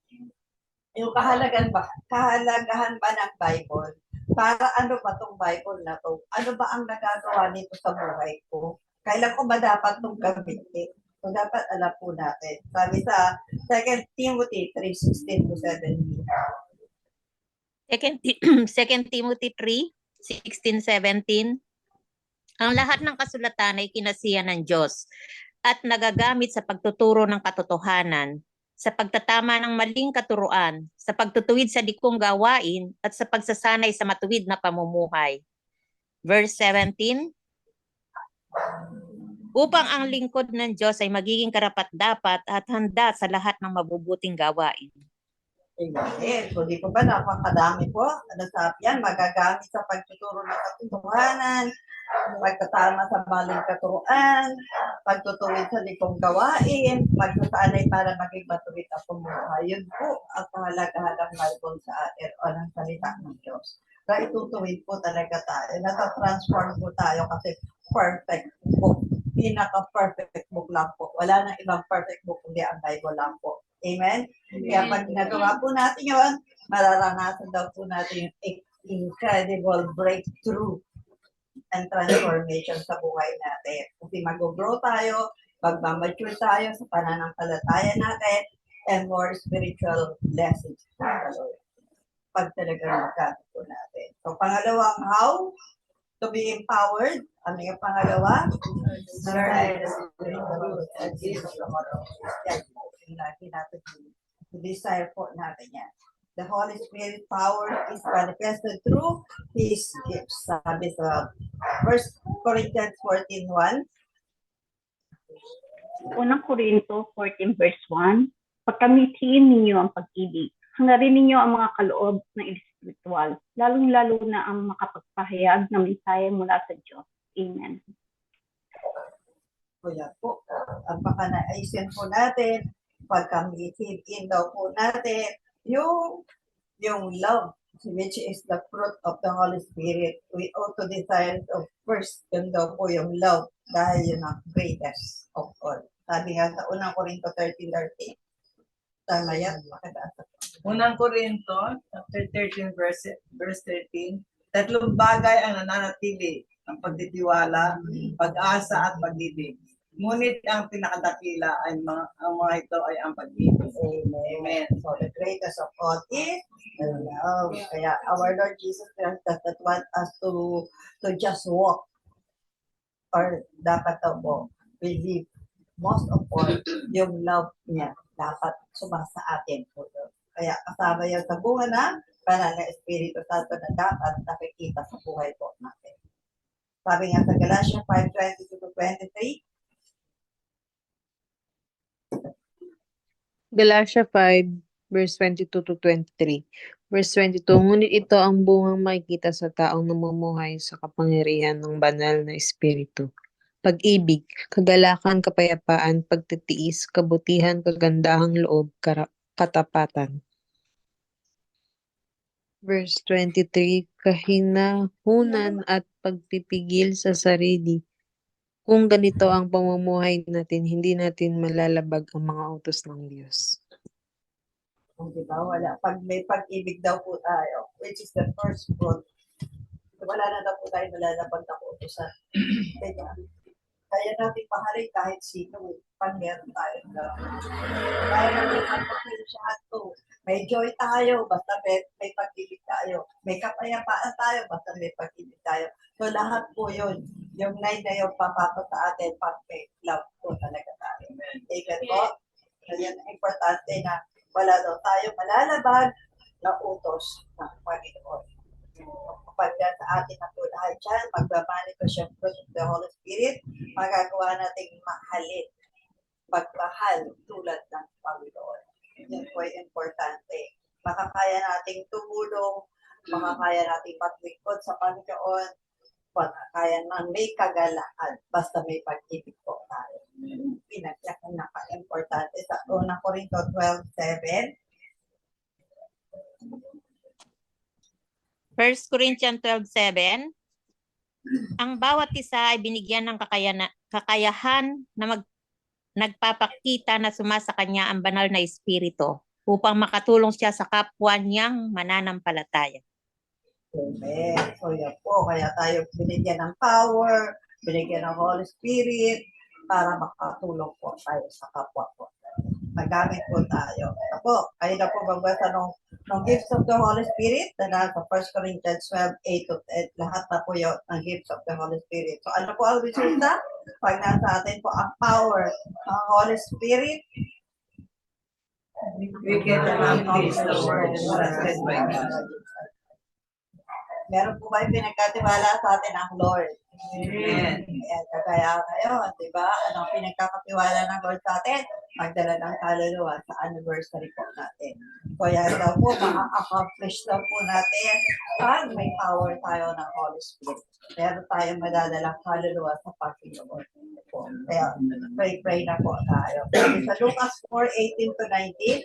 yung kahalagahan ba ng Bible. Para ano ba itong Bible na to? Ano ba ang nagagawa nito sa buhay ko? Kailan ko ba dapat itong gamitin? So, dapat alam po natin. Sabi sa 2 Timothy 3:16-17. 2 Timothy 3:16-17. Ang lahat ng kasulatan ay kinasiya ng Diyos at nagagamit sa pagtuturo ng katotohanan, sa pagtatama ng maling katuruan, sa pagtutuwid sa dikong gawain, at sa pagsasanay sa matuwid na pamumuhay. Verse 17, upang ang lingkod ng Diyos ay magiging karapat-dapat at handa sa lahat ng mabubuting gawain. Amen. So, di po ba napakadami po? Nasap yan, magagamit sa pagtuturo ng katotohanan, pagtatama sa maling katuruan, pagtutuwid sa likong gawain, pagsasanay para maging matuwid ang pamumuhay. Yun po ang kahalagahan ng sa atin o ng salita ng Diyos. Kaya itutuwid po talaga tayo. Nata-transform po tayo kasi perfect book. Pinaka-perfect book lang po. Wala nang ibang perfect book kundi ang Bible lang po. Amen? Kaya pag nagawa po natin yun, mararanasan daw po natin yung incredible breakthrough and transformation sa buhay natin. Kasi mag-grow tayo, mag-mature tayo sa pananampalataya natin, and more spiritual blessings sa Lord. Pag talaga magkakaroon po natin. So, pangalawang how to be empowered. Ano yung pangalawa? Desire po natin yan. The Holy Spirit power is manifested through His gifts. Sabi sa 1 Corinthians 14:1. Unang Korinto 14 verse 1, pagkamitiin ninyo ang pag-ibig. Hangarin ninyo ang mga kaloob ng espiritual, lalong-lalo na ang makapagpahayag ng mensahe mula sa Diyos. Amen. Kuya po, ang pakanaisin po natin, pagkamitin daw po natin, yung love, which is the fruit of the Holy Spirit. We ought to desire of first, yun daw po yung love, dahil yun ang greatest of all. Sabi nga sa unang Korinto 13:13. Tama yan, makadasa. Unang Korinto, chapter 13, verse 13, tatlong bagay ang nananatili, ang pagtitiwala, pag-asa at pag-ibig. Ngunit ang pinakadakila ay ang mga ito ay ang pag-ibig. Amen. So the greatest of all is love. Kaya our Lord Jesus Christ does not want us to just walk, or dapat po believe. Most of all, yung love niya dapat sumasa atin po yun. Kaya kasama yung sa bunga na banal na Espiritu Santo na dapat nakikita sa buhay po natin. Sabi nga sa Galatians 5:22-23, Galatia 5, verse 22-23. Verse 22, ngunit ito ang bungang makikita sa taong namumuhay sa kapangyarihan ng banal na Espiritu. Pag-ibig, kagalakan, kapayapaan, pagtitiis, kabutihan, kagandahang loob, katapatan. Verse 23, kahinahunan at pagpipigil sa sarili. Kung ganito ang pamumuhay natin, hindi natin malalabag ang mga utos ng Diyos. kung di ba, wala. Pag may pag-ibig daw po tayo, which is the first fruit, wala na daw po tayo malalabag na po sa kaya natin pahalin kahit sino, pag meron tayo. Kaya natin pagpapilsyahan to. May joy tayo, basta may pag-ibig tayo. May kapayapaan tayo, basta may pag-ibig tayo. So lahat po yun, yung night na yung papapa sa atin, pag may love po talaga tayo. Amen po. So yan ang importante na wala daw tayo malalabag na utos ng Panginoon. Kapag sa atin na po dahil dyan, magbabalik ko siya fruit of the Holy Spirit, magagawa nating mahalin, pagmahal tulad ng Panginoon. Yan po ay importante. Makakaya nating tumulong, makakaya nating maglingkod sa Panginoon, kaya man may kagalaan, basta may pag-ibig po tayo. Pinagyakan na ka-importante sa unang Korinto 12:7. 1 Corinthians 12:7, ang bawat isa ay binigyan ng kakayahan na nagpapakita na sumasa kanya ang banal na espiritu upang makatulong siya sa kapwa niyang mananampalataya. Amen. So yan po, kaya tayo binigyan ng power, binigyan ng Holy Spirit, para makatulong po tayo sa kapwa po. Magamit po tayo. Ako, kayo na po magbasa ng gifts of the Holy Spirit na nasa 1 Corinthians 12:8-10. Lahat na po yun ng gifts of the Holy Spirit. So ano po ang resulta? Pag nasa atin po ang power ng Holy Spirit, We get to accomplish the word entrusted by God. meron po kayo pinagkatiwala sa atin ang Lord. Amen. Kaya ngayon, di ba, anong pinagkakatiwala ng Lord sa atin? Magdala ng kaluluwa sa anniversary po natin. Kaya daw po, ma-accomplish daw po natin pag may power tayo ng Holy Spirit. Meron tayong madadalang kaluluwa sa Panginoon. Kaya pray na po tayo. Sa Lucas 4:18-19,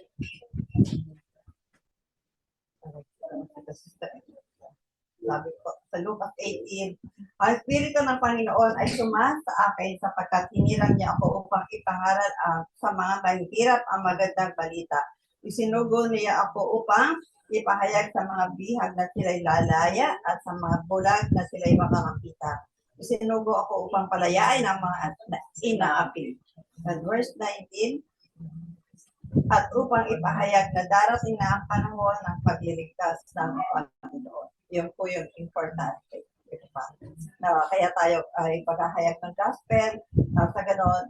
sabi ko, sa Lucas 18, Ang Espiritu ng Panginoon ay sumasa sa akin sapagkat hinilang niya ako upang ipangaral sa mga mahihirap ang magandang balita. Isinugo niya ako upang ipahayag sa mga bihag na sila'y lalaya at sa mga bulag na sila'y makakakita. Isinugo ako upang palayain ang mga inaapi. And verse 19, at upang ipahayag na darating na ang panahon ng pagliligtas ng Panginoon. Yun po yung importante. Kaya tayo ay paghahayag ng gospel, sa ganoon,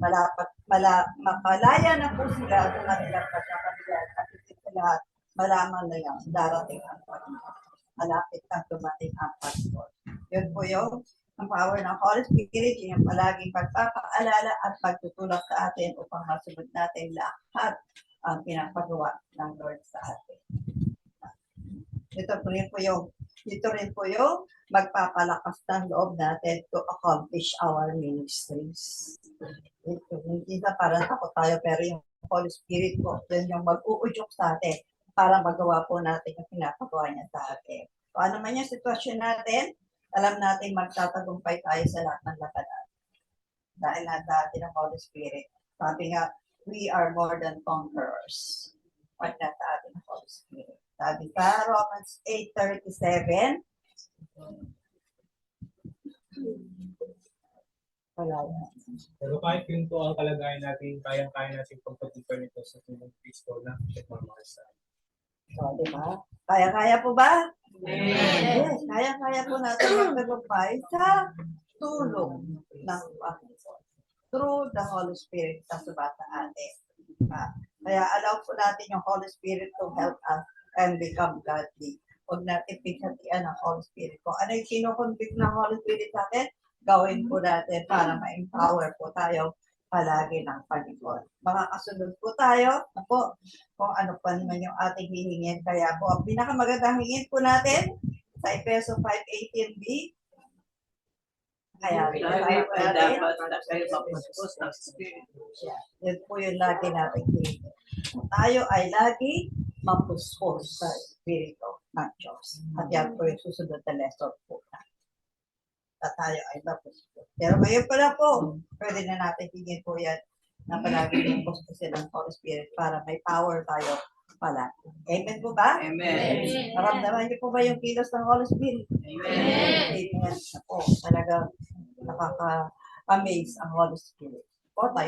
makalaya na po sila sa kanilang pagkakabilan at sila malaman na yan, darating ang Panginoon. Malapit na dumating ang Panginoon. Yun po yung ang power ng Holy Spirit, yung palaging pagpapaalala at pagtutulak sa atin upang masunod natin lahat ang pinapagawa ng Lord sa atin. Ito rin po yung magpapalakas ng loob natin to accomplish our ministries. Hindi na parang ako tayo, pero yung Holy Spirit po, yun yung mag-uudyok sa atin para magawa po natin yung pinapagawa niya sa atin. So, ano man yung sitwasyon natin, alam natin magtatagumpay tayo sa lahat ng labanan. Dahil nasa atin ang Holy Spirit. Sabi nga, we are more than conquerors. Pag nasa atin ang Holy Spirit. Sabi sa Romans 8:37, wala yan. Pero kahit yun po ang kalagayan natin, kayang-kaya natin pagpatuloy nito sa tulong ng Kristo na nagmamahal sa atin. So, di ba? Kaya-kaya po ba? Yes, kaya-kaya po natin magtagumpay sa tulong ng Panginoon. Through the Holy Spirit na subasa atin. Kaya allow po natin yung Holy Spirit to help us and become godly. Huwag natin pighatian ang Holy Spirit ko. Ano yung kinukonvict ng Holy Spirit sa atin? Gawin po natin para ma-empower po tayo palagi ng Panginoon. Makakasunod po tayo kung ano pa naman yung ating hihingin. Kaya po, ang pinakamagandang hingin po natin sa Efeso 5:18b, kaya yun po yung lagi natin hingin. Tayo ay lagi mapuspos sa Espiritu ng Diyos. At yan po yung susunod na lesson po natin. At tayo ay mapuspos. Pero ngayon pala po, pwede na natin hingin po yan na palagi mapuspos ng Holy Spirit para may power tayo palagi. Amen po ba? Amen. Naramdaman niyo po ba yung kilos ng Holy Spirit? Amen. Amen. Po, talagang nakaka-amaze ang Holy Spirit. Po, tayo